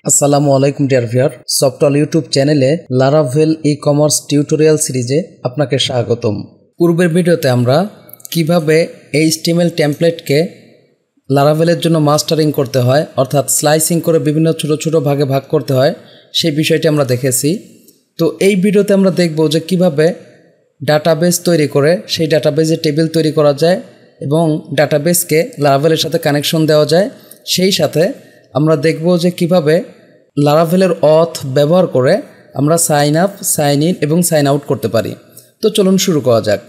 আসসালামু আলাইকুম dear viewer, software YouTube চ্যানেলে লারাভেল ই-কমার্স টিউটোরিয়াল সিরিজে আপনাকে স্বাগতম। পূর্বের ভিডিওতে আমরা কিভাবে HTML টেমপ্লেটকে লারাভেলের জন্য মাস্টারিং করতে হয়, অর্থাৎ স্লাইসিং করে বিভিন্ন ছোট ছোট ভাগে ভাগ করতে হয়, সেই বিষয়টি আমরা দেখেছি। তো এই ভিডিওতে আমরা দেখব যে কিভাবে ডাটাবেস তৈরি করে সেই ডাটাবেসে টেবিল তৈরি করা যায় এবং ডাটাবেসকে লারাভেলের সাথে কানেকশন দেওয়া যায়। সেই সাথে আমরা দেখব যে কিভাবে লারাভেলের অথ ব্যবহার করে আমরা সাইন আপ, সাইন ইন এবং সাইন আউট করতে পারি। তো চলুন শুরু করা যাক।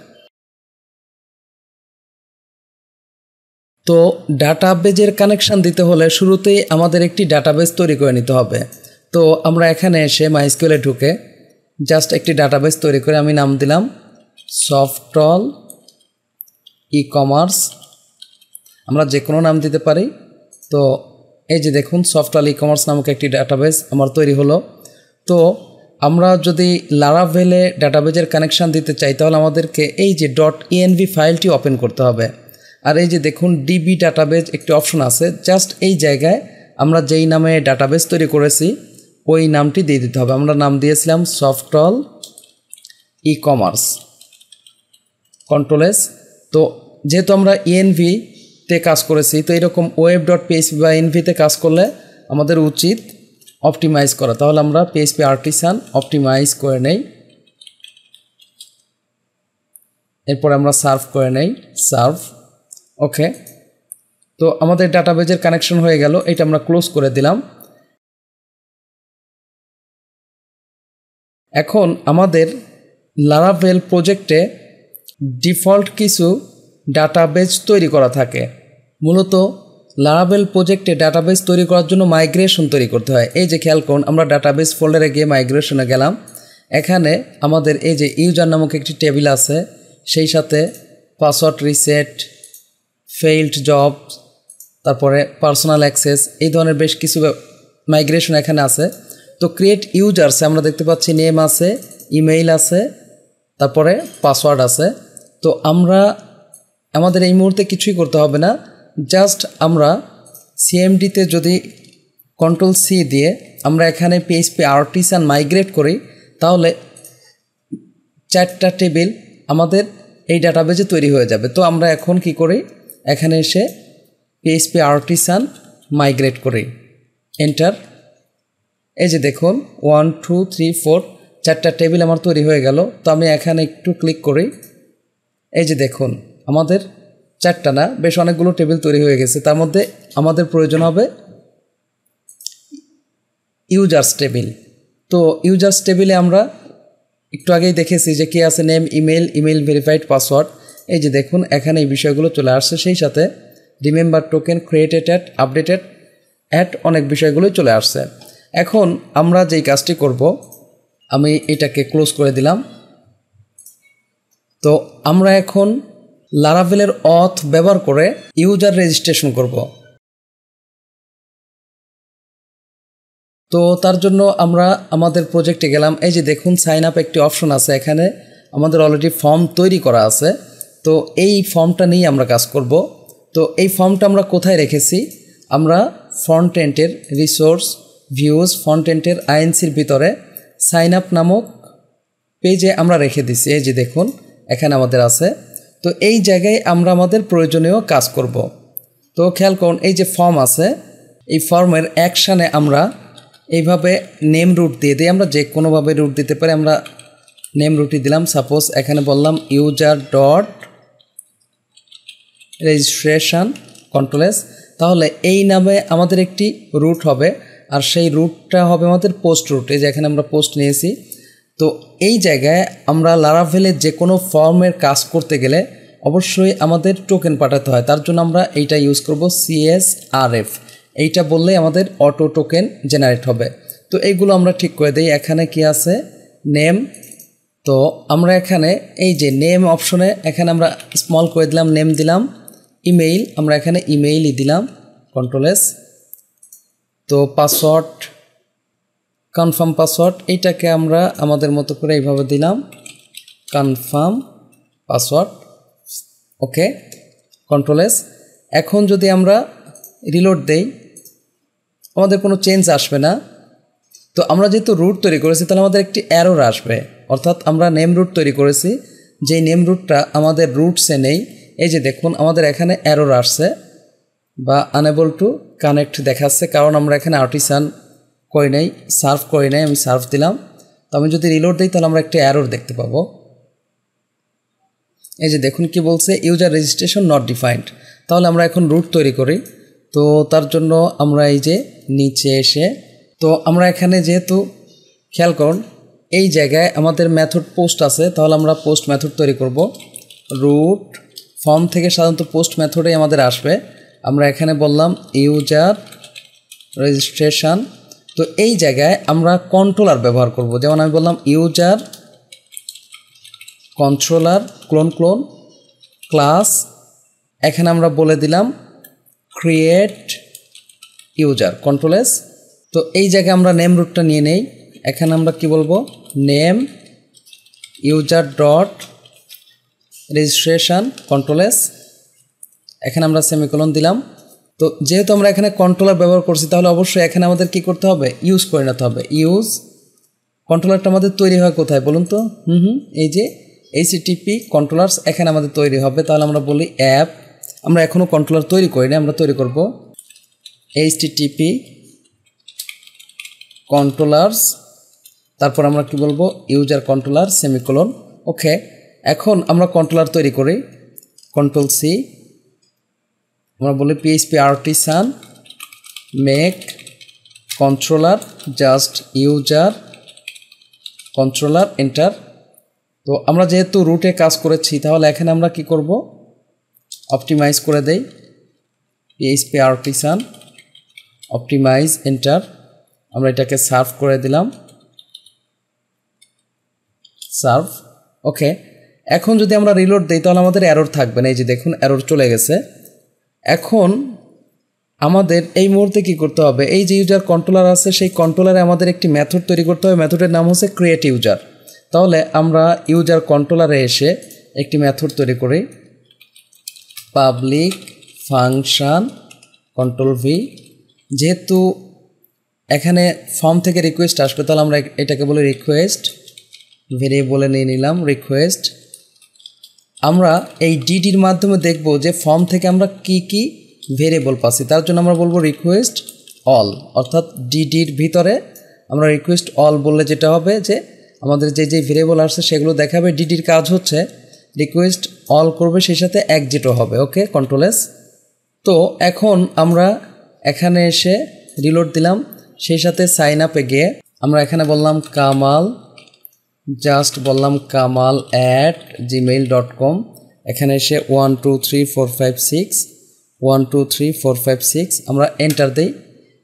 তো ডাটাবেজের কানেকশান দিতে হলে শুরুতেই আমাদের একটি ডাটাবেস তৈরি করে নিতে হবে। তো আমরা এখানে এসে মাইস্কুয়েলে ঢুকে জাস্ট একটি ডাটাবেস তৈরি করে আমি নাম দিলাম সফটওয়্যার ই-কমার্স। আমরা যে কোনো নাম দিতে পারি। তো এই যে দেখুন, সফটওয়্যার ই-কমার্স নামক একটি ডাটাবেস আমার তৈরি হলো। তো আমরা যদি লারাভেলে ডাটাবেজের কানেকশান দিতে চাই তাহলে আমাদেরকে এই যে .env ফাইলটি ওপেন করতে হবে। আর এই যে দেখুন ডিবি ডাটাবেজ একটি অপশন আছে, জাস্ট এই জায়গায় আমরা যেই নামে ডাটাবেস তৈরি করেছি ওই নামটি দিয়ে দিতে হবে। আমরা নাম দিয়েছিলাম সফটওয়্যার ই-কমার্স, কন্ট্রোল-S। তো যেহেতু আমরা env-তে কাজ করেছি, তো এরকম web.php বা env-তে কাজ করলে আমাদের উচিত অপটিমাইজ করা। তাহলে আমরা PHP আর্টিসান অপটিমাইজ করে নেই, এরপর আমরা সার্ভ করে নেই, সার্ভ। ওকে, তো আমাদের ডাটাবেজের কানেকশন হয়ে গেল। এটা আমরা ক্লোজ করে দিলাম। এখন আমাদের লারাভেল প্রজেক্টে ডিফল্ট কিছু ডাটাবেজ তৈরি করা থাকে। মূলত লারাভেল প্রজেক্টে ডাটাবেজ তৈরি করার জন্য মাইগ্রেশন তৈরি করতে হয়। এই যে খেয়াল করুন, আমরা ডাটাবেজ ফোল্ডারে গিয়ে মাইগ্রেশনে গেলাম। এখানে আমাদের এই যে ইউজার নামক একটি টেবিল আছে, সেই সাথে পাসওয়ার্ড রিসেট, ফেইল্ড জব, তারপরে পার্সোনাল অ্যাক্সেস, এই ধরনের বেশ কিছু মাইগ্রেশন এখানে আছে। তো ক্রিয়েট ইউজার্সে আমরা দেখতে পাচ্ছি নেম আছে, ইমেইল আছে, তারপরে পাসওয়ার্ড আছে। তো আমাদের এই মুহূর্তে কিছুই করতে হবে না, জাস্ট আমরা CMD-তে যদি Ctrl+C দিয়ে আমরা এখানে PHP আর্টিসান মাইগ্রেট করি তাহলে 4টা টেবিল আমাদের এই ডাটাবেজে তৈরি হয়ে যাবে। তো আমরা এখন কি করি, এখানে এসে PHP আর্টিসান মাইগ্রেট করি, এন্টার। এই যে দেখুন 1 2 3 4 4টা টেবিল আমার তৈরি হয়ে গেল। তো আমি এখানে একটু ক্লিক করি। এই যে দেখুন আমাদের 4টা না, বেশ অনেকগুলো টেবিল তৈরি হয়ে গেছে। তার মধ্যে আমাদের প্রয়োজন হবে ইউজার্স টেবিল। তো ইউজার্স টেবিলে আমরা একটু আগেই দেখেছি যে কি আছে, নেম, ইমেল ভেরিফাইড, পাসওয়ার্ড। এই যে দেখুন এখানে এই বিষয়গুলো চলে আসছে। সেই সাথে remember token, created at, updated at, অনেক বিষয়গুলোই চলে আসছে। এখন আমরা যেই কাজটি করব, আমি এটাকে ক্লোজ করে দিলাম। তো আমরা এখন লারাভেলের অথ ব্যবহার করে ইউজার রেজিস্ট্রেশন করব। তো তার জন্য আমরা আমাদের প্রজেক্টে গেলাম। এই যে দেখুন সাইন আপ একটি অপশন আছে, এখানে আমাদের অলরেডি ফর্ম তৈরি করা আছে। তো এই ফর্মটা নিয়ে আমরা কাজ করব। তো এই ফর্মটা আমরা কোথায় রেখেছি, আমরা ফ্রন্ট এন্ডের রিসোর্স, ভিউজ, ফ্রন্ট এন্ডের INC-র ভিতরে সাইন আপ নামক পেজে আমরা রেখে দিছি। এই যে দেখুন এখানে আমাদের আছে। তো এই জায়গায় আমরা আমাদের প্রয়োজনীয় কাজ করব। তো খেয়াল করুন এই যে ফর্ম আছে, এই ফর্মের অ্যাকশানে আমরা এইভাবে নেম রুট দিয়ে দিই। আমরা যে কোনোভাবে রুট দিতে পারি, আমরা নেম রুটই দিলাম। সাপোজ এখানে বললাম user.registration, Ctrl+S। তাহলে এই নামে আমাদের একটি রুট হবে, আর সেই রুটটা হবে আমাদের পোস্ট রুট। এই যে এখানে আমরা পোস্ট নিয়েছি। তো এই জায়গায় আমরা লারাভেলের যে কোনো ফর্মের কাজ করতে গেলে অবশ্যই আমাদের টোকেন পাঠাতে হয়। তার জন্য আমরা এইটা ইউজ করব, CSRF। এইটা বললেই আমাদের অটো টোকেন জেনারেট হবে। তো এইগুলো আমরা ঠিক করে দিই। এখানে কি আছে, নেম। তো আমরা এখানে এই যে নেম অপশনে এখানে আমরা স্মল করে দিলাম, নেম দিলাম। ইমেইল, আমরা এখানে ইমেইলই দিলাম, Ctrl+S। তো পাসওয়ার্ড, কনফার্ম পাসওয়ার্ড, এইটাকে আমরা আমাদের মতো করে এইভাবে দিলাম, কনফার্ম পাসওয়ার্ড। ওকে, Ctrl+S। এখন যদি আমরা রিলোড দেই, আমাদের কোনো চেঞ্জ আসবে না। তো আমরা যেহেতু রুট তৈরি করেছি তাহলে আমাদের একটি এরর আসবে, অর্থাৎ আমরা নেম রুট তৈরি করেছি, যেই নেম রুটটা আমাদের রুটসে নেই। এই যে দেখুন আমাদের এখানে এরর আসছে বা আনএবল টু কানেক্ট দেখাচ্ছে, কারণ আমরা এখানে আর্টিসান করি নাই, সার্ভ করি নাই, আমি সার্ভ দিলাম। তো আমি যদি রিলোড দিই তাহলে আমরা একটি এরর দেখতে পাবো। এই যে দেখুন কি বলছে, ইউজার রেজিস্ট্রেশন নট ডিফাইন্ড। তাহলে আমরা এখন রুট তৈরি করি। তো তার জন্য আমরা এই যে নিচে এসে, তো আমরা এখানে যেহেতু খেয়াল করুন এই জায়গায় আমাদের মেথড পোস্ট আছে, তাহলে আমরা পোস্ট মেথড তৈরি করব। রুট ফর্ম থেকে সাধারণত পোস্ট মেথডেই আমাদের আসবে। আমরা এখানে বললাম ইউজার রেজিস্ট্রেশন। তো এই জায়গায় আমরা কন্ট্রোলার ব্যবহার করব, যেমন আমি বললাম ইউজার কন্ট্রোলার ক্লোন ক্লাস, এখানে আমরা বলে দিলাম ক্রিয়েট ইউজার কন্ট্রোলেস। তো এই জায়গায় আমরা নেম রুটটা নিয়ে নেই, এখানে আমরা কি বলবো, নেম ইউজার ডট রেজিস্ট্রেশন কন্ট্রোলেস, এখানে আমরা সেমিকোলন দিলাম। তো যেহেতু আমরা এখানে কন্ট্রোলার ব্যবহার করছি তাহলে অবশ্যই এখানে আমাদের কি করতে হবে, ইউজ করে নিতে হবে। ইউজ কন্ট্রোলারটা আমাদের তৈরি হয় কোথায় বলুন তো, এই যে HTTP কন্ট্রোলার্স এখানে আমাদের তৈরি হবে। তাহলে আমরা বলি অ্যাপ, আমরা এখনও কন্ট্রোলার তৈরি করি না, আমরা তৈরি করব HTTP কন্ট্রোলার্স, তারপর আমরা কি বলবো ইউজার কন্ট্রোলার সেমিকোলন। ওকে, এখন আমরা কন্ট্রোলার তৈরি করি, কন্ট্রোল সি, আমরা বলি PHP artisan make controller just user controller enter. তো আমরা যেহেতু রুটে কাজ করেছি তাহলে এখানে আমরা কি করব, অপটিমাইজ করে দেই, PHP আর্টিসান অপটিমাইজ এন্টার। আমরা এটাকে সার্ভ করে দিলাম, সার্ভ। ওকে, এখন যদি আমরা রিলোড দিই তাহলে আমাদের এরর থাকবে না। এই যে দেখুন এরর চলে গেছে। এখন আমাদের এই মুহূর্তে কি করতে হবে, এই যে ইউজার কন্ট্রোলার আছে সেই কন্ট্রোলারে আমাদের একটি মেথড তৈরি করতে হবে, মেথডের নাম হচ্ছে ক্রিয়েট ইউজার। তাহলে আমরা ইউজার কন্ট্রোলারে এসে একটি মেথড তৈরি করি, পাবলিক ফাংশন কন্ট্রোল ভি। যেহেতু এখানে ফর্ম থেকে রিকোয়েস্ট আসবে তাহলে আমরা এটাকে বলি রিকোয়েস্ট ভেরিয়েবলে নিয়ে নিলাম রিকোয়েস্ট। আমরা এই ডিডির মাধ্যমে দেখব যে ফর্ম থেকে আমরা কি কি ভেরিয়েবল পাচ্ছি, তার জন্য আমরা বলবো রিকোয়েস্ট অল, অর্থাৎ ডিডির ভিতরে আমরা রিকোয়েস্ট অল বললে যেটা হবে যে আমাদের যে যে ভেরিয়েবল আসছে সেগুলো দেখাবে। ডিডির কাজ হচ্ছে রিকোয়েস্ট অল করবে, সেই সাথে এক্সিটও হবে। ওকে, কন্ট্রোল এস। তো এখন আমরা এখানে এসে রিলোড দিলাম, সেই সাথে সাইন আপে গিয়ে আমরা এখানে বললাম কামাল, জাস্ট বললাম kamal@gmail.com। এখানে এসে 1 2 3 4 5 6 1 2 3 4 5 6 আমরা এন্টার দেই।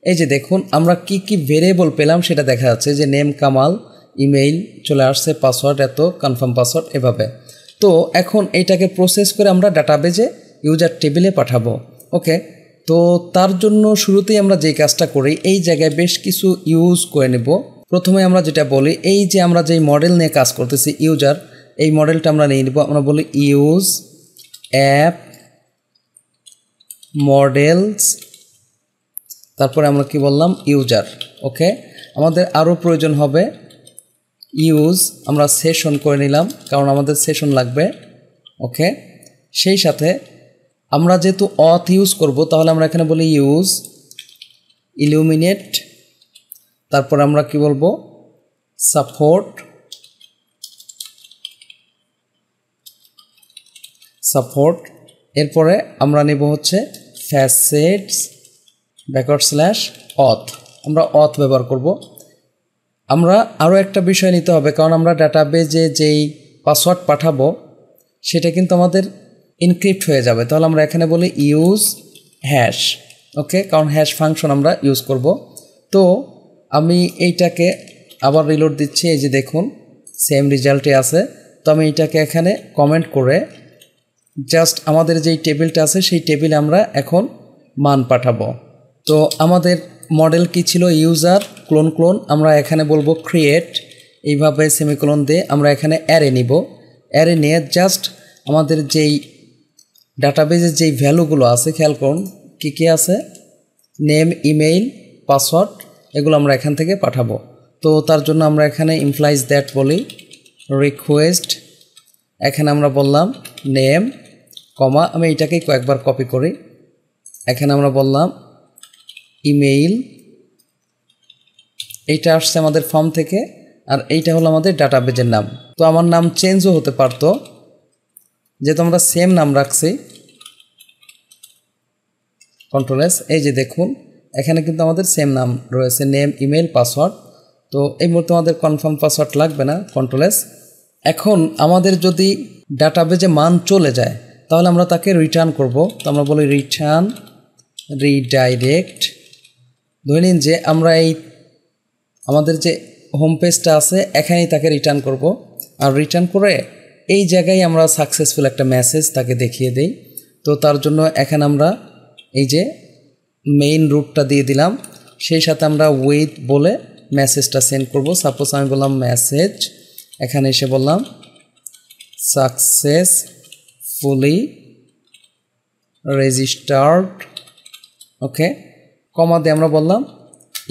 এই যে দেখুন আমরা কি কি ভেরিয়েবল পেলাম সেটা দেখা যাচ্ছে, যে নেম কামাল, ইমেইল চলে আসছে, পাসওয়ার্ড এত, কনফার্ম পাসওয়ার্ড এভাবে। তো এখন এইটাকে প্রসেস করে আমরা ডাটাবেজে ইউজার টেবিলে পাঠাবো। ওকে, তো তার জন্য শুরুতেই আমরা যেই কাজটা করি, এই জায়গায় বেশ কিছু ইউজ করে নেব। প্রথমে আমরা যেটা বলি, এই যে আমরা যেই মডেল নিয়ে কাজ করতেছি ইউজার, এই মডেলটা আমরা নিয়ে নেব। আমরা বলি ইউজ অ্যাপ মডেলস, তারপরে আমরা কি বললাম ইউজার। ওকে, আমাদের আরও প্রয়োজন হবে ইউজ, আমরা সেশন করে নিলাম কারণ আমাদের সেশন লাগবে। ওকে, সেই সাথে আমরা যেহেতু অথ ইউজ করব তাহলে আমরা এখানে বলি ইউজ ইলুমিনেট, তারপর আমরা কি বলবো সাপোর্ট, এরপরে আমরা নেব হচ্ছে ফ্যাসেটস /auth, আমরা অথ ব্যবহার করব। আমরা আরও একটা বিষয় নিতে হবে, কারণ আমরা ডাটাবেজে যেই পাসওয়ার্ড পাঠাবো সেটা কিন্তু আমাদের ইনক্রিপ্ট হয়ে যাবে। তাহলে আমরা এখানে বলি ইউজ হ্যাশ। ওকে, কারণ হ্যাশ ফাংশন আমরা ইউজ করব। তো আমি এইটাকে আবার রিলোড দিচ্ছি, এই যে দেখুন সেম রেজাল্টে আছে। তো আমি এইটাকে এখানে কমেন্ট করে জাস্ট আমাদের যেই টেবিলটা আছে সেই টেবিলে আমরা এখন মান পাঠাবো। তো আমাদের মডেল কি ছিল, ইউজার ক্লোন, আমরা এখানে বলবো ক্রিয়েট, এইভাবে সেমিকোলন দিয়ে আমরা এখানে অ্যারে নিব। অ্যারে নিয়ে জাস্ট আমাদের যেই ডাটাবেজের যেই ভ্যালুগুলো আছে খেয়াল করুন কী কী আছে, নেম, ইমেইল, পাসওয়ার্ড এগুলো আমরা এখান থেকে পাঠাবো। তো তার জন্য আমরা এখানে ইমপ্লাইজ দ্যাট বলি, রিকোয়েস্ট, এখানে আমরা বললাম নেম কমা, আমি এটাকেই কয়েকবার কপি করি, এখানে আমরা বললাম ইমেইল, এইটা আসছে আমাদের ফর্ম থেকে, আর এইটা হলো আমাদের ডাটাবেজের নাম। তো আমার নাম চেঞ্জও হতে পারতো, যেহেতু আমরা সেম নাম রাখছি, কন্ট্রোল এস, এই যে দেখুন এখানে কিন্তু আমাদের সেম নাম রয়েছে, নেম, ইমেল, পাসওয়ার্ড। তো এই মুহূর্তে আমাদের কনফার্ম পাসওয়ার্ড লাগবে না, কন্ট্রোল এস। এখন আমাদের যদি ডাটাবেজে মান চলে যায় তাহলে আমরা তাকে রিটার্ন করব। তো আমরা বলি রিটার্ন রিডাইরেক্ট। ধরে নিন যে আমরা এই আমাদের যে হোম পেজটা আছে এখানেই তাকে রিটার্ন করব, আর রিটার্ন করে এই জায়গায় আমরা সাকসেসফুল একটা মেসেজ তাকে দেখিয়ে দেই। তো তার জন্য এখানে আমরা এই যে মেইন রুটটা দিয়ে দিলাম, সেই সাথে আমরা ওয়েট বলে মেসেজটা সেন্ড করব। সাপোজ আমি বললাম মেসেজ, এখানে এসে বললাম সাকসেসফুলি রেজিস্টার্ড, ওকে, কমা দিয়ে আমরা বললাম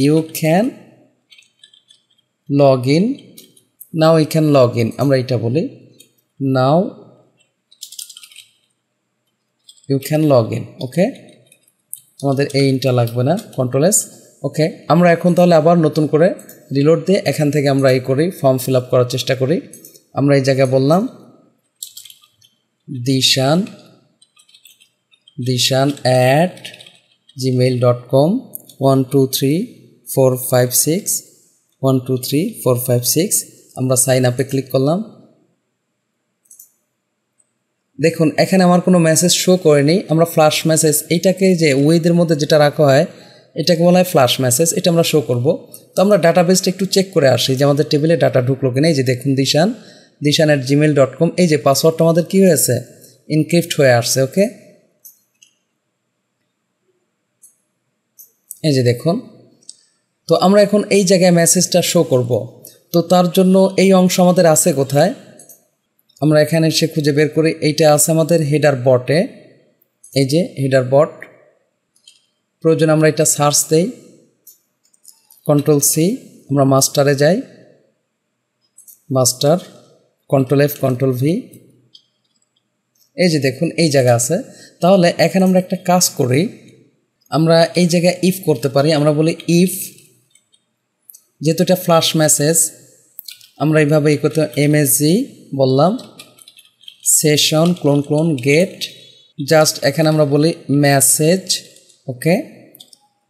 you can log in, now you can log in, আমরা এটা বলি now you can log in, okay, আমাদের এই ইনটা লাগবে না, কন্ট্রোল এস, ওকে। আমরা এখন তাহলে আবার নতুন করে রিলোড দিয়ে এখান থেকে আমরা এই করি, ফর্ম ফিল আপ করার চেষ্টা করি। আমরা এই জায়গায় বললাম dishan@gmail.com 1234561234556, আমরা সাইন আপে ক্লিক করলাম। দেখুন এখানে আমার কোনো মেসেজ শো করেনি, আমরা ফ্ল্যাশ মেসেজ, এইটাকে যে ওয়েদের মধ্যে যেটা রাখা হয় এটাকে বলা হয় ফ্ল্যাশ মেসেজ, এটা আমরা শো করব। তো আমরা ডাটাবেসটা একটু চেক করে আসি যে আমাদের টেবিলে ডাটা ঢুকলো কিনা। এই যে দেখুন dishan@gmail.com, এই যে পাসওয়ার্ডটা আমাদের কী হয়েছে, ইনক্রিপ্ট হয়ে আসছে, ওকে, এই যে দেখুন। তো আমরা এখন এই জায়গায় মেসেজটা শো করব। তো তার জন্য এই অংশ আমাদের আছে কোথায়, আমরা এখানে এসে খুঁজে বের করি, এইটা আছে আমাদের হেডার বটে, এই যে হেডার বট, প্রয়োজন আমরা এটা সার্চ দেই, কন্ট্রোল সি, আমরা মাস্টারে যাই, master, control F, control V, এই যে দেখুন এই জায়গা আছে। তাহলে এখানে আমরা একটা কাজ করি, আমরা এই জায়গায় ইফ করতে পারি, আমরা বলি ইফ, যেহেতু এটা ফ্ল্যাশ মেসেজ আমরা এইভাবে ই করতে, এমএসজি বললাম সেশন ক্লোন গেট, জাস্ট এখানে আমরা বলি মেসেজ, ওকে,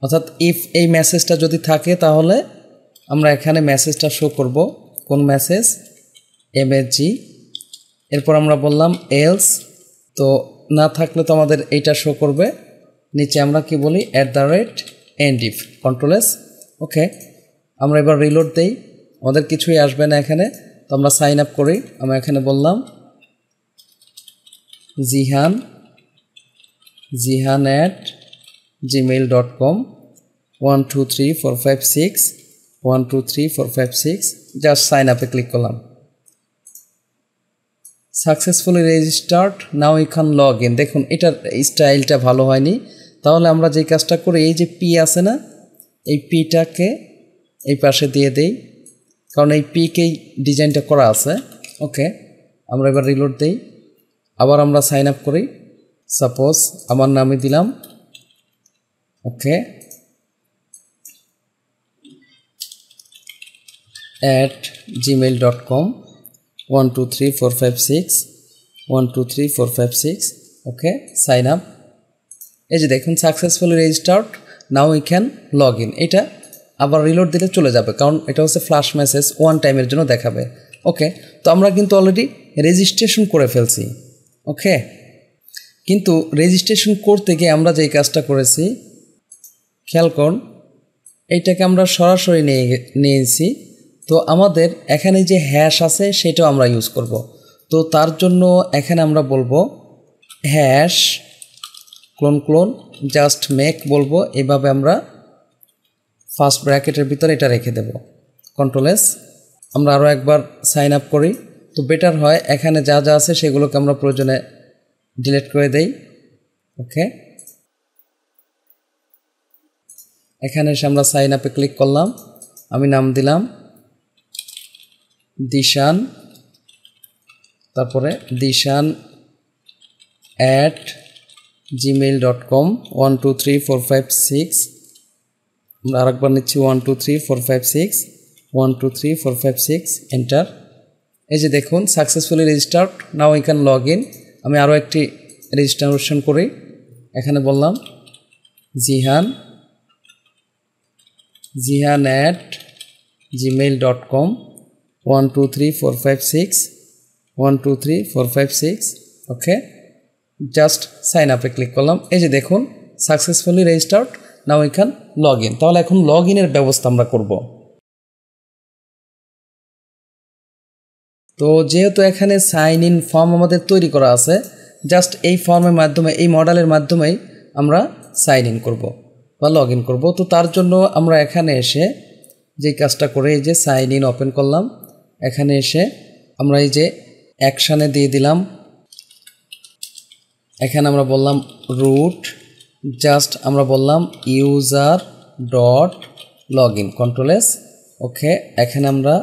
অর্থাৎ ইফ এই মেসেজটা যদি থাকে তাহলে আমরা এখানে মেসেজটা শো করব, কোন মেসেজ, এমএসজি, এরপর আমরা বললাম এলস, তো না থাকলে তো আমাদের এইটা শো করবে, নিচে আমরা কি বলি @endif, কন্ট্রোল এস, ওকে। আমরা এবার রিলোড দেই, আমাদের কিছুই আসবে না এখানে। তো আমরা সাইন আপ করি, আমরা এখানে বললাম jihan@gmail.com 1234561234556, জাস্ট সাইন আপে ক্লিক করলাম, successfully registered, now you can log in. দেখুন এটার স্টাইলটা ভালো হয়নি, তাহলে আমরা যেই কাজটা করি, এই যে পি আছে না, এই পিটাকে এই পাশে দিয়ে দেই, কারণ এই পিকেই ডিজাইনটা করা আছে, ওকে। আমরা এবার রিলোড দেই, আবার আমরা সাইন আপ করি, সাপোজ আমার নামে দিলাম, ওকে, @gmail.com 1234561234556, ওকে, সাইন আপ, এই যে দেখুন successfully registered, now we can log in. এটা আবার রিলোড দিলে চলে যাবে, কারণ এটা হচ্ছে ফ্ল্যাশ মেসেজ, ওয়ান টাইমের জন্য দেখাবে, ওকে। তো আমরা কিন্তু অলরেডি রেজিস্ট্রেশন করে ফেলছি, ওকে। কিন্তু রেজিস্ট্রেশন করতে গিয়ে আমরা যেই কাজটা করেছি, খেয়াল করুন, এইটাকে আমরা সরাসরি নিয়েছি। তো আমাদের এখানে যে হ্যাশ আছে সেটাও আমরা ইউজ করব। তো তার জন্য এখানে আমরা বলবো হ্যাশ ক্লোন জাস্ট মেক বলবো, এভাবে আমরা ফার্স্ট ব্র্যাকেটের ভিতরে এটা রেখে দেব, কন্ট্রোল এস। আমরা আরও একবার সাইন আপ করি, তো বেটার হয় এখানে যা যা আছে সেগুলোকে আমরা প্রয়োজনে ডিলিট করে দেই, ওকে। এখানে এসে আমরা সাইন আপে ক্লিক করলাম, আমি নাম দিলাম দিশান, তারপরে dishan@gmail.com 1 2 3 4 5 6, আমরা আরেকবার নিচ্ছি 1 2 3 4 5 6 1 2 3 4 5 6, এন্টার। এই যে দেখুন successfully registered, now we can log in. আমি আরও একটি রেজিস্ট্রেশন করি, এখানে বললাম jihan@gmail.com 1 2 3 4 5 6 1 2 3 4 5 6, ওকে। জাস্ট সাইন আপে ক্লিক করলাম, এই যে দেখুন successfully registered, now we can log in. তাহলে এখন লগ ইনের ব্যবস্থা আমরা করব। তো যেহেতু এখানে সাইন ইন ফর্ম আমাদের তৈরি করা আছে, জাস্ট এই ফর্মের মাধ্যমে, এই মডেলের মাধ্যমেই আমরা সাইন ইন করব বা লগ ইন করবো। তো তার জন্য আমরা এখানে এসে যে কাজটা করে, এই যে সাইন ইন ওপেন করলাম, এখানে এসে আমরা এই যে অ্যাকশানে দিয়ে দিলাম, এখানে আমরা বললাম রুট, জাস্ট আমরা বললাম user.login, কন্ট্রোল-S, ওকে। এখানে আমরা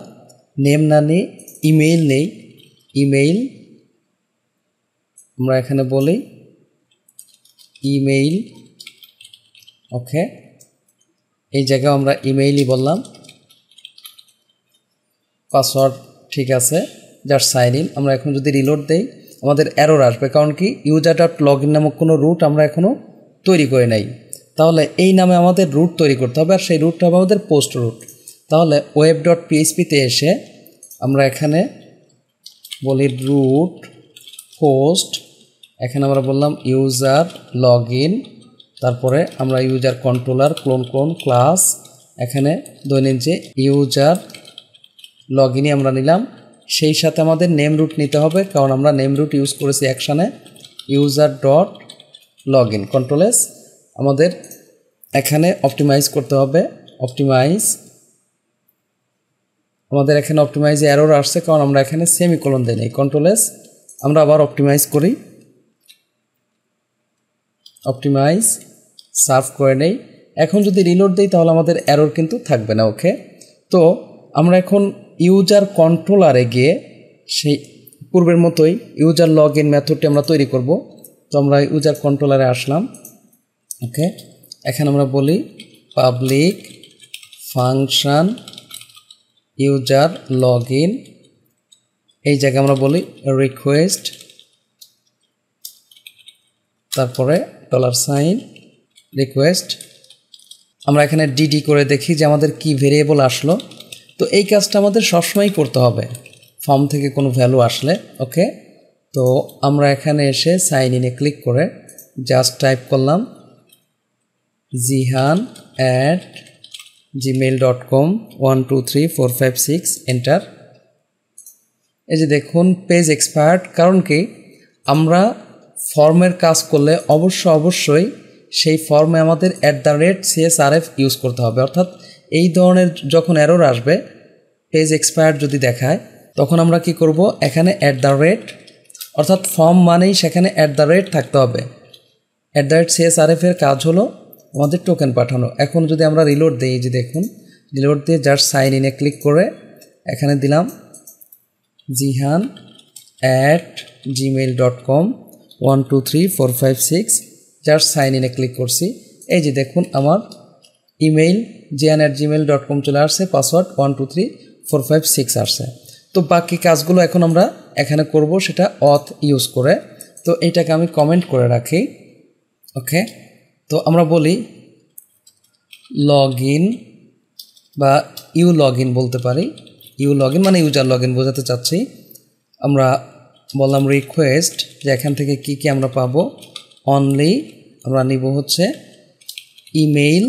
নেম না নিই, ইমেইল নেই, ইমেইল আমরা এখানে বলি ইমেইল, ওকে। এই জায়গায় আমরা ইমেইলই বললাম, পাসওয়ার্ড ঠিক আছে, জাস্ট সাইন ইন। আমরা এখন যদি রিলোড দেই আমাদের এরর আসবে, কারণ কি user.login নামক কোনো রুট আমরা এখনও তৈরি করে নাই। তাহলে এই নামে আমাদের রুট তৈরি করতে হবে, আর সেই রুটটা হবে আমাদের পোস্ট রুট। তাহলে web.php-তে এসে আমরা এখানে বলি রুট পোস্ট, এখানে আমরা বললাম ইউজার লগ ইন, তারপরে আমরা ইউজার কন্ট্রোলার ক্লোন ক্লাস, এখানে দৈনিক যে ইউজার লগ ইনই আমরা নিলাম, সেই সাথে আমাদের নেম রুট নিতে হবে, কারণ আমরা নেম রুট ইউজ করেছি অ্যাকশানে user.login, কন্ট্রোল-S। আমাদের এখানে অপটিমাইজ করতে হবে, অপটিমাইজ, আমাদের এখানে অপটিমাইজে এরর আসছে কারণ আমরা এখানে সেমিকোলন দেই নাই, কন্ট্রোল-S। আমরা আবার অপটিমাইজ করি, অপটিমাইজ সার্ভ করে নেই। এখন যদি রিলোড দিই তাহলে আমাদের এরর কিন্তু থাকবে না, ওকে। তো আমরা এখন ইউজার কন্ট্রোলারে গিয়ে সেই পূর্বের মতোই ইউজার লগ ইন মেথডটি আমরা তৈরি করব। তো আমরা ইউজার কন্ট্রোলারে আসলাম, ওকে। এখানে আমরা বলি public function user log in, এই জায়গায় আমরা বলি রিকোয়েস্ট, তারপরে $সাইন রিকোয়েস্ট। আমরা এখানে ডিডি করে দেখি যে আমাদের কি ভেরিয়েবল আসলো। তো এই কাজটা আমাদের সবসময়ই করতে হবে ফর্ম থেকে কোনো ভ্যালু আসলে, ওকে। তো আমরা এখানে এসে সাইন ইনে ক্লিক করে জাস্ট টাইপ করলাম jihan@gmail.com 1 2 3 4 5 6, এন্টার। এই যে দেখুন পেজ এক্সপায়ার্ড, কারণ কি আমরা ফর্মের কাজ করলে অবশ্যই সেই ফর্মে আমাদের @CSRF ইউজ করতে হবে, অর্থাৎ এই ধরনের যখন এরর আসবে পেজ এক্সপায়ার্ড যদি দেখায় তখন আমরা কি করব, এখানে অর্থাৎ ফর্ম মানেই সেখানে থাকতে হবে। @CSRF এর কাজ হলো আমাদের টোকেন পাঠানো। এখন যদি আমরা রিলোড দিই, যে দেখুন রিলোড দিয়ে জাস্ট সাইন ইনে ক্লিক করে এখানে দিলাম jihan@gmail.com 1 2 3 4 5 6, জাস্ট সাইন ইনে ক্লিক করছি। এই যে দেখুন আমার ইমেইল jihan@gmail.com চলে আসছে, পাসওয়ার্ড 1 2 3 4 5 6 আসছে। তো বাকি কাজগুলো এখন আমরা এখানে করব, সেটা অথ ইউজ করে। তো এইটাকে আমি কমেন্ট করে রাখি, ওকে। তো আমরা বলি লগ ইন বা ইউ লগ ইন বলতে পারি, ইউ লগ ইন মানে ইউজার লগ ইন বোঝাতে চাচ্ছি। আমরা বললাম রিকোয়েস্ট, যে এখান থেকে কি কি আমরা পাবো, অনলি আমরা নিব হচ্ছে ইমেইল,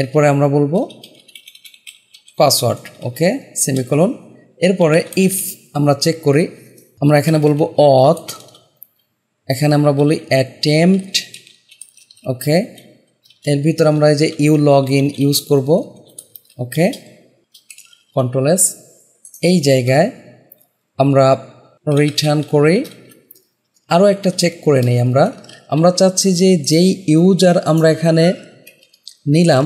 এরপরে আমরা বলবো পাসওয়ার্ড, ওকে, সেমিকোলন। এরপরে ইফ আমরা চেক করি, আমরা এখানে বলবো অথ, এখানে আমরা বলি অ্যাটেম্পট, ওকে। এর ভিতর আমরা এই যে ইউ লগ ইন ইউজ করব, ওকে, কন্ট্রোল-S। এই জায়গায় আমরা রিটার্ন করে আরও একটা চেক করে নেই। আমরা চাচ্ছি যে যেই ইউজার আমরা এখানে নিলাম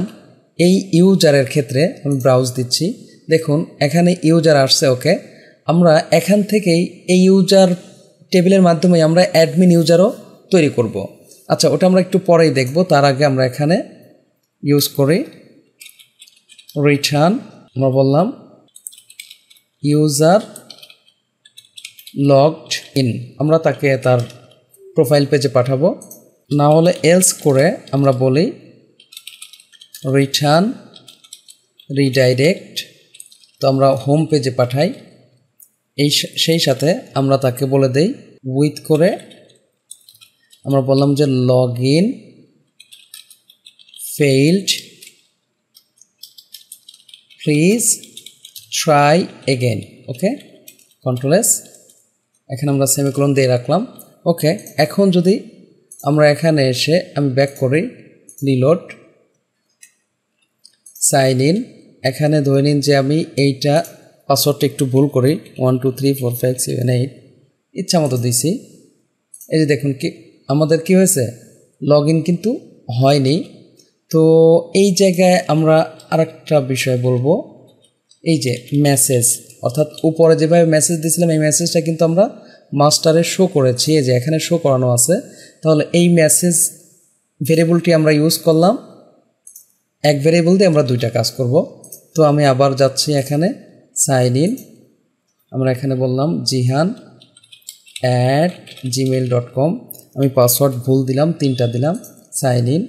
এই ইউজারের ক্ষেত্রে আমি ব্রাউজ দিচ্ছি, দেখুন এখানে ইউজার আসছে। ওকে, আমরা এখান থেকেই এই ইউজার টেবিলের মাধ্যমে আমরা অ্যাডমিন ইউজারও তৈরি করব। আচ্ছা, ওটা আমরা একটু পরেই দেখব। তার আগে আমরা এখানে ইউজ করি রিটার্ন, আমরা বললাম ইউজার লগড ইন, আমরা তাকে তার প্রোফাইল পেজে পাঠাবো। না হলে এলস করে আমরা বলি রিটার্ন রিডাইরেক্ট, তো আমরা হোম পেজে পাঠাই। সেই সাথে আমরা তাকে বলে দেই উইথ করে আমরা বললাম যে log in failed, please try again. Okay, control S, এখানে আমরা সেমিকোলন দিয়ে রাখলাম। ওকে, এখন যদি আমরা এখানে এসে আমি ব্যাক করি, রিলোড, সাইন ইন, এখানে ধরে নিন যে আমি এইটা পাসওয়ার্ডটা একটু ভুল করি, 1 2 3 4 5 7 8 ইচ্ছা মতো দিছি। এই যে দেখুন কি আমাদের কি হয়েছে, লগ ইন কিন্তু হয়নি। তো এই জায়গায় আমরা আরেকটা বিষয় বলবো, এই যে মেসেজ, অর্থাৎ উপরে যেভাবে মেসেজ দিয়েছিলাম এই মেসেজটা কিন্তু আমরা মাস্টারে শো করেছি, এই যে এখানে শো করানো আছে। তাহলে এই মেসেজ ভেরিয়েবলটি আমরা ইউজ করলাম, এক ভেরিয়েবল দিয়ে আমরা দুইটা কাজ করব। তো আমি আবার যাচ্ছি এখানে সাইন ইন, আমরা এখানে বললাম jihan@gmail.com, আমি পাসওয়ার্ড ভুল দিলাম, 3টা দিলাম, সাইন ইন।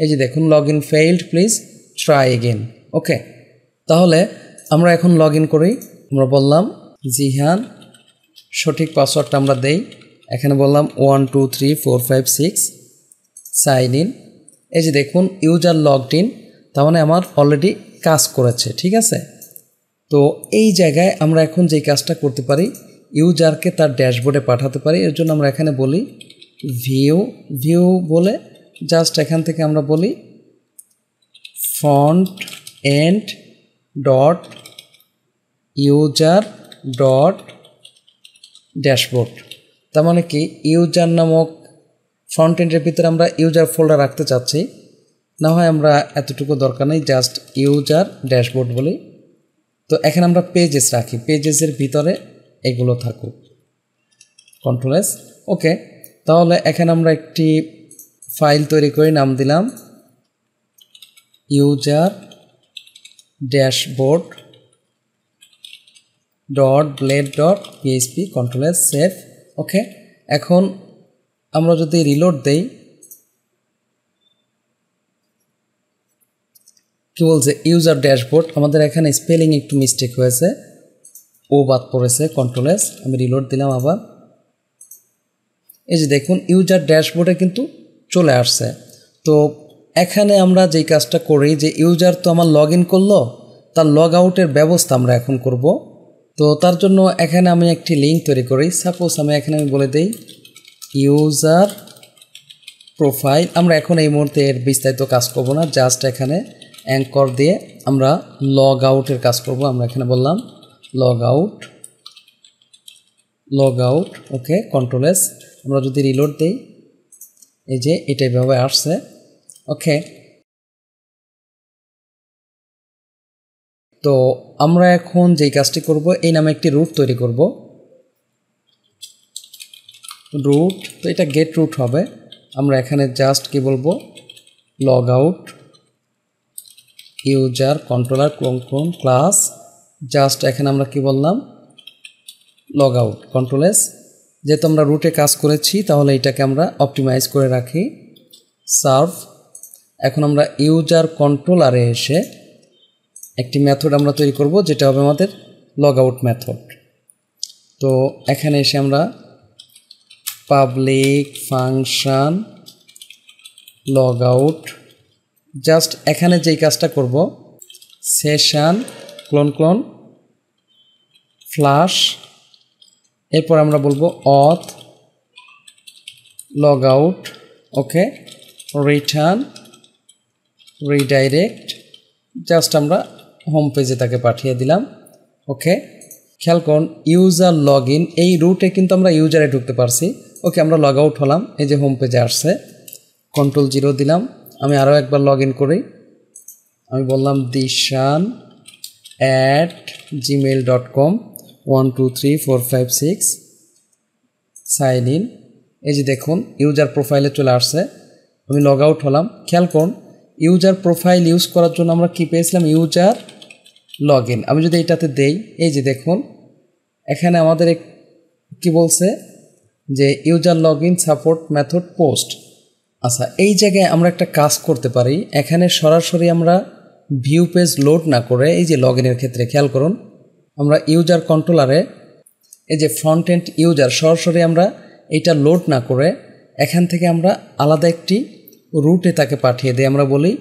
এই যে দেখুন log in failed, please try again. Okay, তাহলে আমরা এখন লগ ইন করি, আমরা বললাম জিহান, সঠিক পাসওয়ার্ডটা আমরা দেই, এখানে বললাম 1 2 3 4 5 6, সাইন ইন। এই যে দেখুন ইউজার লগড ইন, তার মানে আমার অলরেডি কাজ করেছে, ঠিক আছে। তো এই জায়গায় আমরা এখন যেই কাজটা করতে পারি, ইউজারকে তার ড্যাশবোর্ডে পাঠাতে পারি। এর জন্য আমরা এখানে বলি ভিউ বলে জাস্ট এখান থেকে আমরা বলি front end dot user dot dashboard. তার মানে কি ইউজার নামক ফ্রন্ট এন্ডের ভিতরে আমরা ইউজার ফোল্ডার রাখতে চাচ্ছি, না হয় আমরা এতটুকু দরকার নেই, জাস্ট ইউজার ড্যাশবোর্ড বলি। তো এখানে আমরা পেজেস রাখি, পেজেসের ভিতরে এগুলো থাকুক, কন্ট্রোল এস। ওকে, তাহলে এখানে আমরা একটি ফাইল তৈরি করে নাম দিলাম user dashboard dot blade dot PHP, control S, save. Okay, এখন আমরা যদি রিলোড দেই, কি বলছে ইউজার ড্যাশবোর্ড, আমাদের এখানে স্পেলিং একটু মিস্টেক হয়েছে, ও বাদ পড়েছে, কন্ট্রোল এস, আমি রিলোড দিলাম আবার। এই যে দেখুন ইউজার ড্যাশবোর্ডে কিন্তু চলে আসছে। তো এখানে আমরা যেই কাজটা করি যে ইউজার তো আমার লগ ইন করলো, তার লগ আউটের ব্যবস্থা আমরা এখন করব। তো তার জন্য এখানে আমি একটি লিঙ্ক তৈরি করি, সাপোজ আমি এখানে বলে দিই ইউজার প্রোফাইল। আমরা এখন এই মুহূর্তে এর বিস্তারিত কাজ করব না, জাস্ট এখানে অ্যাঙ্কর দিয়ে আমরা লগ আউটের কাজ করব। আমরা এখানে বললাম লগ আউট। ওকে, কন্ট্রোল এস, আমরা যদি রিলোড দেই, এই যে এটা এভাবে আসছে। ওকে, তো আমরা এখন যেই কাজটি করব, এই নামে একটি রুট তৈরি করব, রুট। তো এটা গেট রুট হবে। আমরা এখানে জাস্ট কি বলবো log out user controller class, just এখানে আমরা কি বললাম লগ আউট, কন্ট্রোল এস। যেহেতু আমরা রুটে কাজ করেছি তাহলে এটাকে আমরা অপটিমাইজ করে রাখি, সার্ভ। এখন আমরা ইউজার কন্ট্রোলারে এসে একটি মেথড আমরা তৈরি করব, যেটা হবে আমাদের লগ আউট মেথড। তো এখানে এসে আমরা public function log out, just এখানে যেই কাজটা করব সেশন ক্লোন ফ্লাশ, এরপর আমরা বলবো অথ লগ আউট। ওকে, রিটার্ন রিডাইরেক্ট, জাস্ট আমরা হোম পেজে তাকে পাঠিয়ে দিলাম। ওকে, খেয়াল করুন ইউজার লগ ইন, এই রুটে কিন্তু আমরা ইউজারে ঢুকতে পারছি। ওকে, আমরা লগ আউট হলাম, এই যে হোম পেজে আসছে, Ctrl 0 দিলাম। আমি আরও একবার লগ ইন করি, আমি বললাম dishan@gmail.com 1 2 3 4 5 6 সাইন ইন। এই যে দেখুন ইউজার প্রোফাইলে চলে আসছে, আমি লগ আউট হলাম। খেয়াল করুন ইউজার প্রোফাইল ইউজ করার জন্য আমরা কি পেয়েছিলাম, ইউজার লগ ইন। আমি যদি এইটাতে দেই, এই যে দেখুন এখানে আমাদের কি বলছে যে user log in support method post. আচ্ছা, এই জায়গায় আমরা একটা কাজ করতে পারি, এখানে সরাসরি আমরা ভিউ পেজ লোড না করে এই যে লগ ইনের ক্ষেত্রে খেয়াল করুন আমরা ইউজার কন্ট্রোলারে এই যে ফ্রন্ট এন্ড ইউজার সরাসরি আমরা এটা লোড না করে এখান থেকে আমরা আলাদা একটি রুটে তাকে পাঠিয়ে দিই। আমরা বলি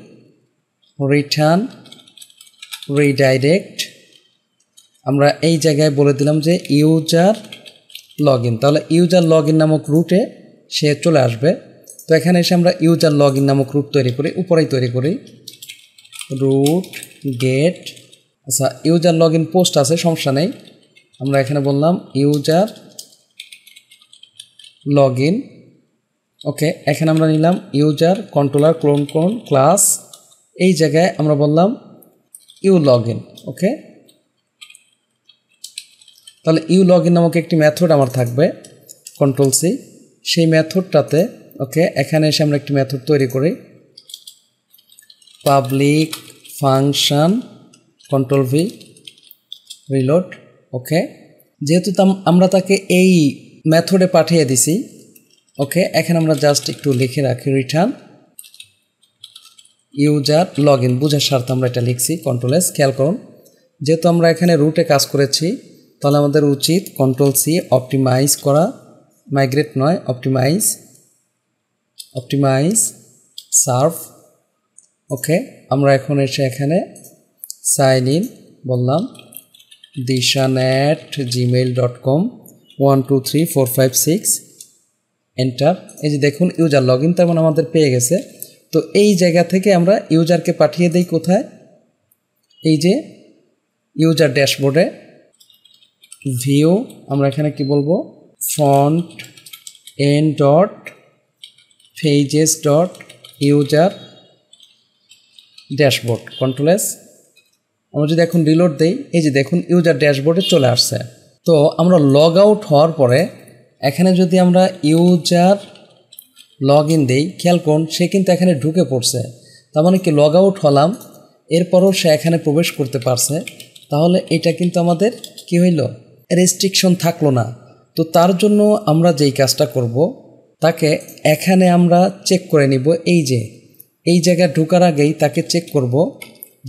রিটার্ন রিডাইরেক্ট। আমরা এই জায়গায় বলে দিলাম যে ইউজার লগ ইন, তাহলে ইউজার লগ ইন নামক রুটে সে চলে আসবে। তো এখানে এসে আমরা ইউজার লগ ইন নামক রুট তৈরি করি, উপরেই তৈরি করি রুট গেট। আচ্ছা, ইউজার লগ ইন পোস্ট আছে, সমস্যা নেই। আমরা এখানে বললাম ইউজার লগ ইন। ওকে, এখানে আমরা নিলাম ইউজার কন্ট্রোলার ক্লোন ক্লাস। এই জায়গায় আমরা বললাম ইউ লগ ইন। ওকে, তাহলে ইউ লগ ইন নামক একটি মেথড আমার থাকবে, কন্ট্রোল সি। সেই মেথডটাতে ওকে এখানে এসে আমরা একটি মেথড তৈরি করি public function control V reload. Okay, যেহেতু আমরা তাকে এই মেথডে পাঠিয়ে দিছি, ওকে এখানে আমরা জাস্ট একটু লিখে রাখি রিটার্ন ইউজার লগ ইন। বোঝার স্বার্থে আমরা এটা লিখছি কন্ট্রোল এস। খেয়াল করুন যেহেতু আমরা এখানে রুটে কাজ করেছি, তাহলে আমাদের উচিত কন্ট্রোল সি অপটিমাইজ করা, মাইগ্রেট নয়, অপটিমাইজ সার্ভ। ওকে, আমরা এখন এসে এখানে সাইন ইন বললাম dishan@gmail.com 1 2 3 4 5 6 এন্টার। এই যে দেখুন ইউজার লগ ইন, তার মানে আমাদের পেয়ে গেছে। তো এই জায়গা থেকে আমরা ইউজারকে পাঠিয়ে দিই কোথায়, এই যে ইউজার ড্যাশবোর্ডে ভিউ। আমরা এখানে কি বলবো, front end dot pages dot user dashboard control S. আমরা যদি এখন রিলোড দেই, এই যে দেখুন ইউজার ড্যাশবোর্ডে চলে আসছে। তো আমরা লগ আউট হওয়ার পরে এখানে যদি আমরা ইউজার লগ ইন দিই, খেয়াল করুন সে কিন্তু এখানে ঢুকে পড়ছে। তার মানে কি লগ আউট হলাম, এরপরও সে এখানে প্রবেশ করতে পারছে। তাহলে এটা কিন্তু আমাদের কি হইল, রেস্ট্রিকশন থাকলো না। তো তার জন্য আমরা যেই কাজটা করব, তাকে এখানে আমরা চেক করে নিব। এই যে এই জায়গায় ঢোকার আগেই তাকে চেক করব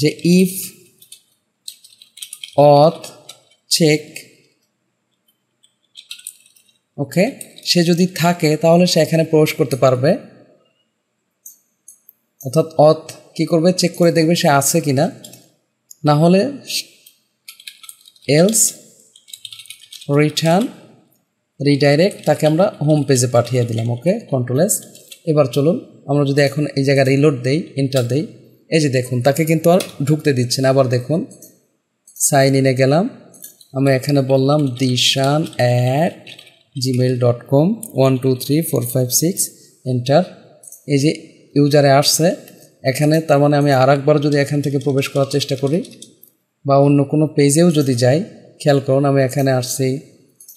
যে ইফ অথ চেক। ওকে, সে যদি থাকে তাহলে সে এখানে প্রবেশ করতে পারবে, অর্থাৎ অথ কি করবে, চেক করে দেখবে সে আছে কিনা, না হলে এলস রিটার্ন রিডাইরেক্ট, তাকে আমরা হোম পেজে পাঠিয়ে দিলাম। ওকে, কন্ট্রোল এস। এবার চলুন আমরা যদি এখন এই জায়গায় রিলোড দেই, এন্টার দেই, এই যে দেখুন তাকে কিন্তু আর ঢুকতে দিচ্ছে না। আবার দেখুন সাইন ইনে গেলাম, আমি এখানে বললাম dishan@gmail.com 1 2 3 4 5 6 এন্টার। এই যে ইউজারে আসছে এখানে, তার মানে আমি আর একবার যদি এখান থেকে প্রবেশ করার চেষ্টা করি বা অন্য কোনো পেজেও যদি যাই, খেয়াল করুন আমি এখানে আসছি,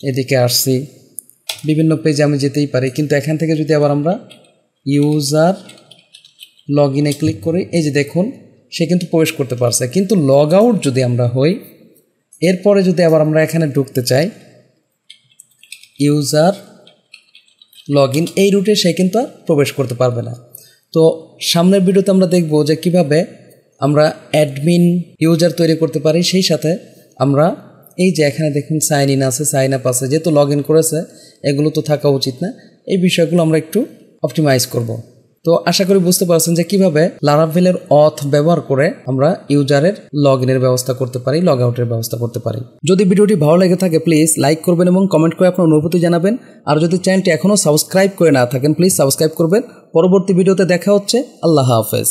এদিকে আসছি, বিভিন্ন পেজে আমি যেতেই পারি। কিন্তু এখান থেকে যদি আবার আমরা ইউজার লগ ইনে ক্লিক করি, এই যে দেখুন সে কিন্তু প্রবেশ করতে পারছে। কিন্তু লগ আউট যদি আমরা হই, এরপরে যদি আবার আমরা এখানে ঢুকতে চাই ইউজার লগ ইন, এই রুটে সে কিন্তু আর প্রবেশ করতে পারবে না। তো সামনের ভিডিওতে আমরা দেখব যে কিভাবে আমরা অ্যাডমিন ইউজার তৈরি করতে পারি। সেই সাথে আমরা এই যে এখানে দেখুন সাইন ইন আছে, সাইন আপ আছে, যেহেতু লগ ইন করেছে এগুলো তো থাকা উচিত না। এই বিষয়গুলো আমরা একটু অপটিমাইজ করব। তো আশা করি বুঝতে পারছেন যে কিভাবে লারাভেলের অথ ব্যবহার করে আমরা ইউজারের লগ ইনের ব্যবস্থা করতে পারি, লগ আউটের ব্যবস্থা করতে পারি। যদি ভিডিওটি ভালো লেগে থাকে প্লিজ লাইক করবেন এবং কমেন্ট করে আপনার অনুভূতি জানাবেন। আর যদি চ্যানেলটি এখনও সাবস্ক্রাইব করে না থাকেন প্লিজ সাবস্ক্রাইব করবেন। পরবর্তী ভিডিওতে দেখা হচ্ছে। আল্লাহ হাফেজ।